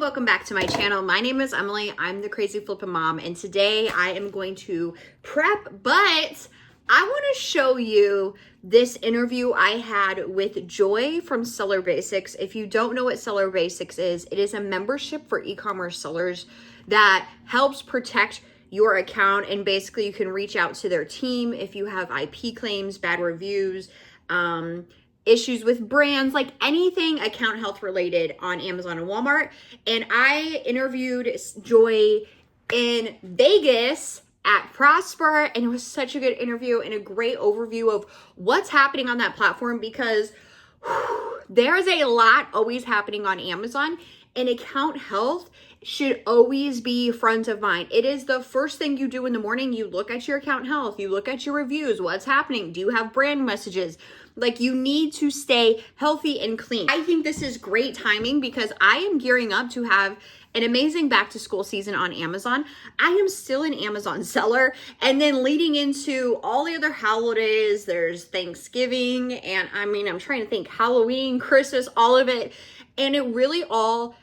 welcome back to my channel. My name is Emily. I'm the Crazy Flippin' Mom, and today I am going to prep, but I want to show you this interview I had with Joy from Seller Basics. If you don't know what Seller Basics is, it is a membership for e-commerce sellers that helps protect your account, and basically you can reach out to their team if you have IP claims, bad reviews, issues with brands, like anything account health related on Amazon and Walmart. And I interviewed Joy in Vegas at Prosper, and it was such a good interview and a great overview of what's happening on that platform, because there's a lot always happening on Amazon, and account health should always be front of mind. It is the first thing you do in the morning. You look at your account health, you look at your reviews, what's happening, do you have brand messages? Like, you need to stay healthy and clean. I think this is great timing because I am gearing up to have an amazing back to school season on Amazon. I am still an Amazon seller, and then leading into all the other holidays, there's Thanksgiving, and I'm trying to think, Halloween, Christmas, all of it. And it really all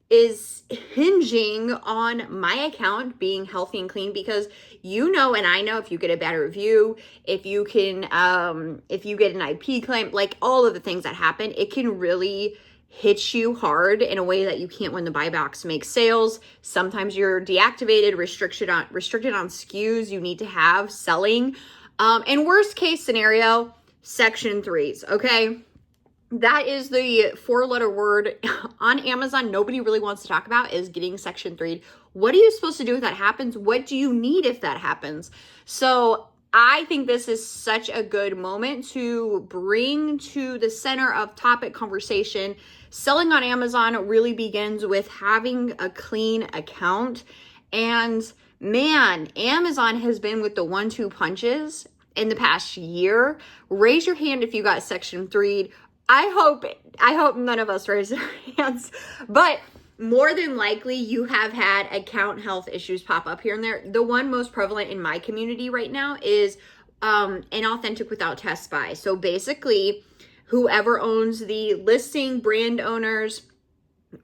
is hinging on my account being healthy and clean, because you know, and I know, if you get a bad review, if you get an IP claim, like all of the things that happen, it can really hit you hard in a way that you can't when the buy box makes sales. Sometimes you're deactivated, restricted on SKUs you need to have selling. And worst case scenario, Section 3s, okay? That is the 4-letter word on Amazon nobody really wants to talk about, is getting Section 3'd. What are you supposed to do if that happens? What do you need if that happens? So I think this is such a good moment to bring to the center of topic conversation. Selling on Amazon really begins with having a clean account. And man, Amazon has been with the 1-2 punches in the past year. Raise your hand if you got Section 3'd. I hope none of us raise their hands, but more than likely you have had account health issues pop up here and there. The one most prevalent in my community right now is inauthentic without test buy. So basically, whoever owns the listing, brand owners,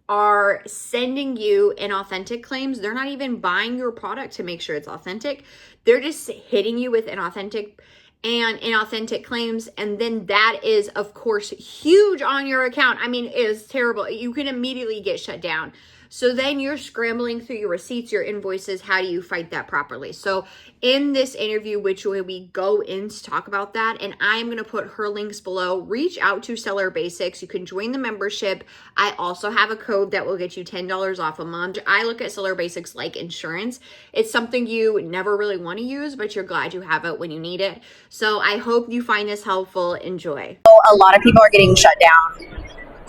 are sending you inauthentic claims. They're not even buying your product to make sure it's authentic. They're just hitting you with inauthentic claims, and then that is, of course, huge on your account. It is terrible. You can immediately get shut down. So then you're scrambling through your receipts, your invoices. How do you fight that properly? So in this interview, which we go in to talk about that, and I'm going to put her links below. Reach out to Seller Basics. You can join the membership. I also have a code that will get you $10 off a month. I look at Seller Basics like insurance. It's something you never really want to use, but you're glad you have it when you need it. So I hope you find this helpful. Enjoy. A lot of people are getting shut down,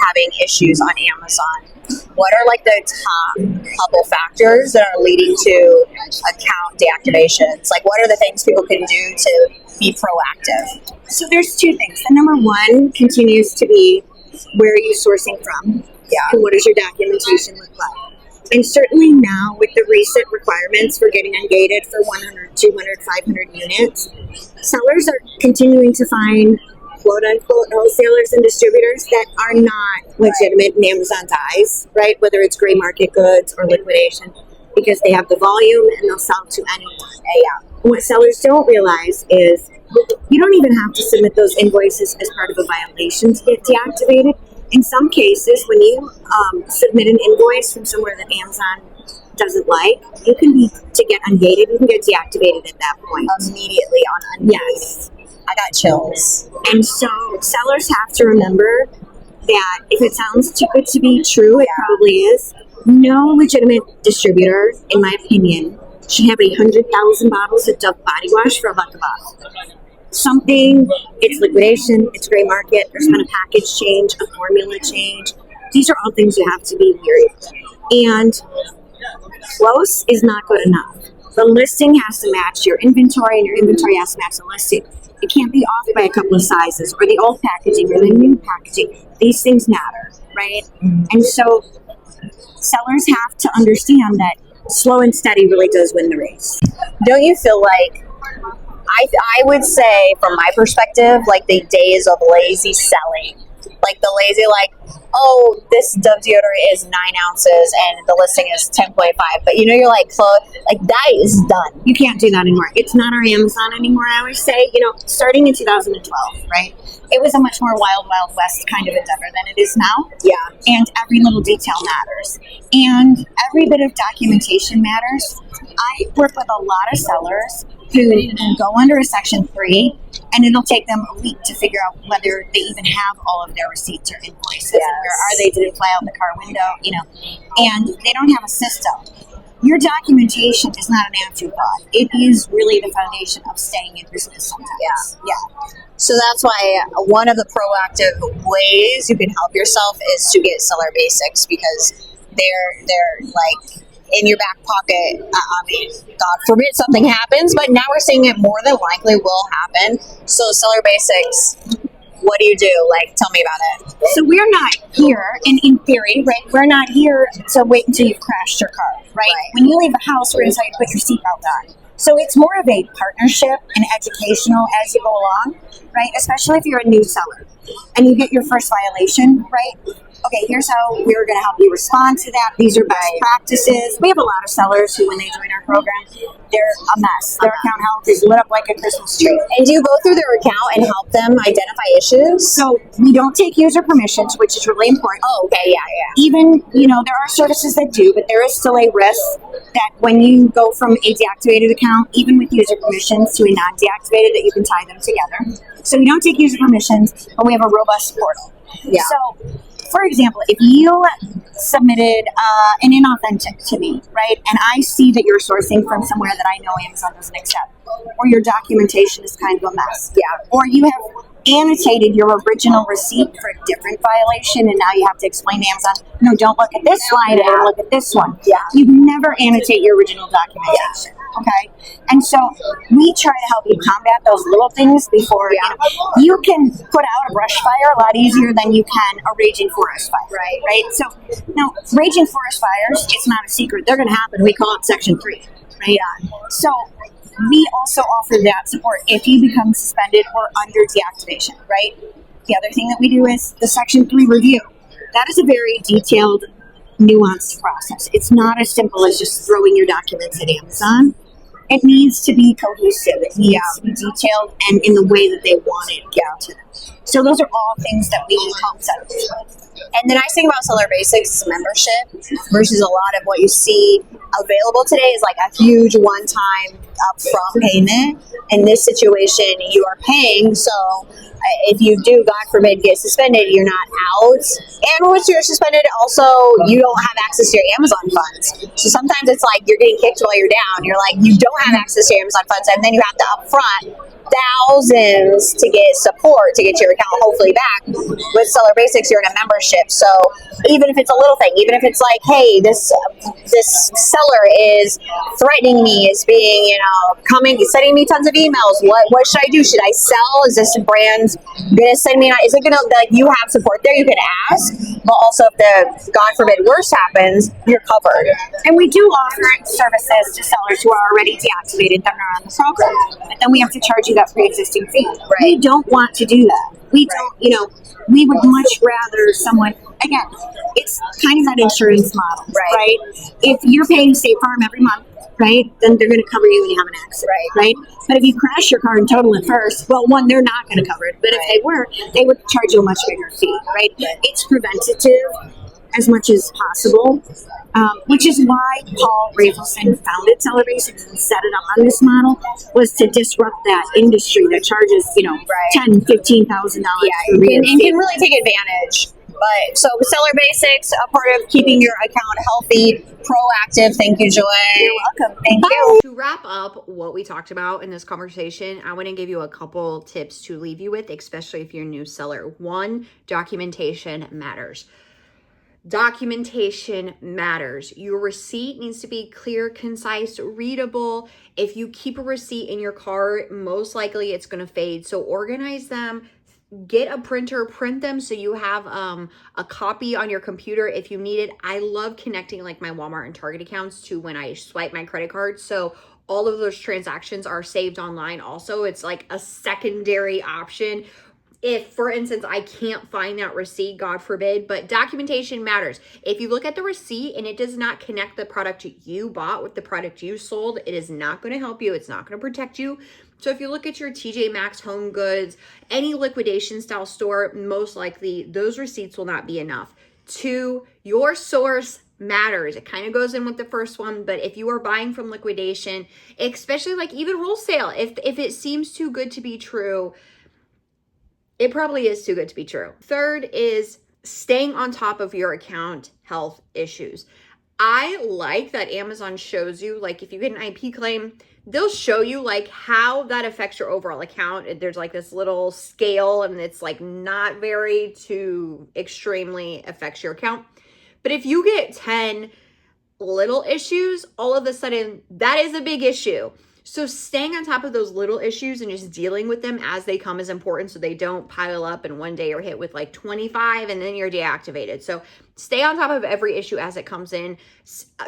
having issues on Amazon. What are the top couple factors that are leading to account deactivations? What are the things people can do to be proactive? So there's two things. The number one continues to be, where are you sourcing from? Yeah. And what does your documentation look like? And certainly now, with the recent requirements for getting ungated for 100, 200, 500 units, sellers are continuing to find quote-unquote wholesalers and distributors that are not legitimate in Amazon's eyes, right? Whether it's gray market goods or liquidation, because they have the volume and they'll sell to anyone. Yeah. What sellers don't realize is you don't even have to submit those invoices as part of a violation to get deactivated. In some cases, when you submit an invoice from somewhere that Amazon doesn't like, you can get ungated, you can get deactivated at that point. Immediately on ungated. Yes. I got chills. And so sellers have to remember that if it sounds too good to be true, it probably is. No legitimate distributor, in my opinion, should have 100,000 bottles of Dove body wash for $1 a bottle. It's liquidation, it's gray market, there's been a package change, a formula change. These are all things you have to be weary of. And close is not good enough. The listing has to match your inventory, and your inventory has to match the listing. It can't be off by a couple of sizes, or the old packaging or the new packaging. These things matter, right? Mm-hmm. And so sellers have to understand that slow and steady really does win the race. Don't you feel like, I would say from my perspective, the days of lazy selling like the lazy, like, oh, this Dove deodorant is 9 ounces and the listing is 10.5, but you know, you're like, like that is done. You can't do that anymore. It's not our Amazon anymore. I always say, starting in 2012, right? It was a much more wild west kind of endeavor than it is now. Yeah. And every little detail matters. And every bit of documentation matters. I work with a lot of sellers who go under a Section 3, and it'll take them a week to figure out whether they even have all of their receipts or invoices. Yes. And where are they? Did it fly out the car window? And they don't have a system. Your documentation is not an afterthought. It is really the foundation of staying in business sometimes. Yeah. So that's why one of the proactive ways you can help yourself is to get seller basics, because they're like in your back pocket. I mean, God forbid something happens, but now we're seeing it more than likely will happen. So seller basics, what do you do? Like, tell me about it. So we're not here, and in theory, right? We're not here to wait until you've crashed your car, right? When you leave the house, we're going to tell you to put your seatbelt on. So it's more of a partnership and educational as you go along, right? Especially if you're a new seller and you get your first violation, right? Okay, here's how we're going to help you respond to that. These are best practices. We have a lot of sellers who, when they join our program, they're a mess. Their account health is lit up like a Christmas tree. And do you go through their account and help them identify issues? So we don't take user permissions, which is really important. Oh, okay, yeah. Even, there are services that do, but there is still a risk that when you go from a deactivated account, even with user permissions, to a non-deactivated, that you can tie them together. So we don't take user permissions, but we have a robust portal. Yeah. So, for example, if you submitted an inauthentic to me, right, and I see that you're sourcing from somewhere that I know Amazon doesn't accept, or your documentation is kind of a mess, or you have annotated your original receipt for a different violation, and now you have to explain to Amazon, no, don't look at this line, and look at this one. Yeah. You never annotate your original documentation. Okay, and so we try to help you combat those little things before you can put out a brush fire a lot easier than you can a raging forest fire. Right. So now, raging forest fires, it's not a secret. They're going to happen. We call it Section 3. Right. So we also offer that support if you become suspended or under deactivation. Right. The other thing that we do is the Section 3 review. That is a very detailed, nuanced process. It's not as simple as just throwing your documents at Amazon. It needs to be cohesive. It needs to be detailed and in the way that they want it to them. So those are all things that we help sellers with. And the nice thing about Seller Basics is membership versus a lot of what you see available today is like a huge one-time upfront payment. In this situation, you are paying, so if you do, God forbid, get suspended, you're not out. And once you're suspended, also, you don't have access to your Amazon funds. So sometimes it's like you're getting kicked while you're down. You're like, you don't have access to your Amazon funds, and then you have to upfront thousands to get support to get your account hopefully back. With Seller Basics, you're in a membership, so even if it's a little thing, even if it's like, hey, this seller is threatening me, is being sending me tons of emails, what should I do? Should I sell? Is this brand gonna send me, is it gonna, like, you have support there, you can ask, but also if the God forbid worst happens, you're covered. And we do offer services to sellers who are already deactivated that are on the program, but then we have to charge you that pre-existing fee. We don't want to do that. We don't, we would much rather someone, again, it's kind of that insurance model, right? If you're paying State Farm every month, right, then they're going to cover you when you have an accident, right? But if you crash your car and total it first, well, one, they're not going to cover it. But if they were, they would charge you a much bigger fee, right? It's preventative as much as possible, which is why Paul Rafelson founded Seller Basics and set it up on this model, was to disrupt that industry that charges, $10,000, $15,000 for and can really take advantage. But so Seller Basics, a part of keeping your account healthy, proactive. Thank you, Joy. You're welcome. Thank you. To wrap up what we talked about in this conversation, I want to give you a couple tips to leave you with, especially if you're a new seller. 1, documentation matters. Documentation matters. Your receipt needs to be clear, concise, readable. If you keep a receipt in your car, most likely it's going to fade. So organize them. Get a printer, print them so you have a copy on your computer if you need it. I love connecting like my Walmart and Target accounts to when I swipe my credit card. So all of those transactions are saved online also. It's like a secondary option. if, for instance, I can't find that receipt, God forbid, but documentation matters. If you look at the receipt and it does not connect the product you bought with the product you sold, it is not going to help you. It's not going to protect you. So if you look at your TJ Maxx, Home Goods, any liquidation style store, most likely those receipts will not be enough. 2, your source matters. It kind of goes in with the first one, but if you are buying from liquidation, especially like even wholesale, if it seems too good to be true, it probably is too good to be true. 3rd is staying on top of your account health issues. I like that Amazon shows you, like if you get an IP claim, they'll show you like how that affects your overall account. There's like this little scale and it's like not very to extremely affects your account. But if you get 10 little issues, all of a sudden that is a big issue. So staying on top of those little issues and just dealing with them as they come is important so they don't pile up and one day you're hit with like 25 and then you're deactivated. So stay on top of every issue as it comes in.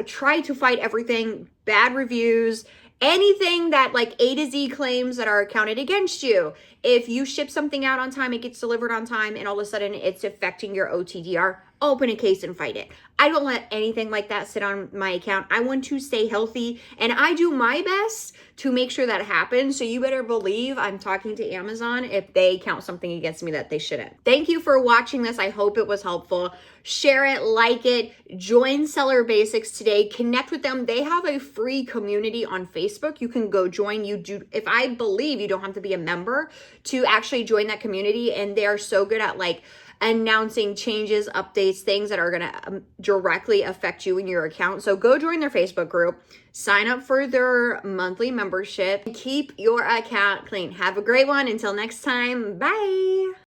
Try to fight everything, bad reviews, anything that like A to Z claims that are counted against you. If you ship something out on time, it gets delivered on time, and all of a sudden it's affecting your OTDR, open a case and fight it. I don't let anything like that sit on my account. I want to stay healthy, and I do my best to make sure that happens. So you better believe I'm talking to Amazon if they count something against me that they shouldn't. Thank you for watching this. I hope it was helpful. Share it, like it, join Seller Basics today, connect with them. They have a free community on Facebook. You can go join. If I believe you don't have to be a member to actually join that community, and they are so good at like announcing changes, updates, things that are going to directly affect you and your account. So go join their Facebook group, sign up for their monthly membership, and keep your account clean. Have a great one. Until next time, bye.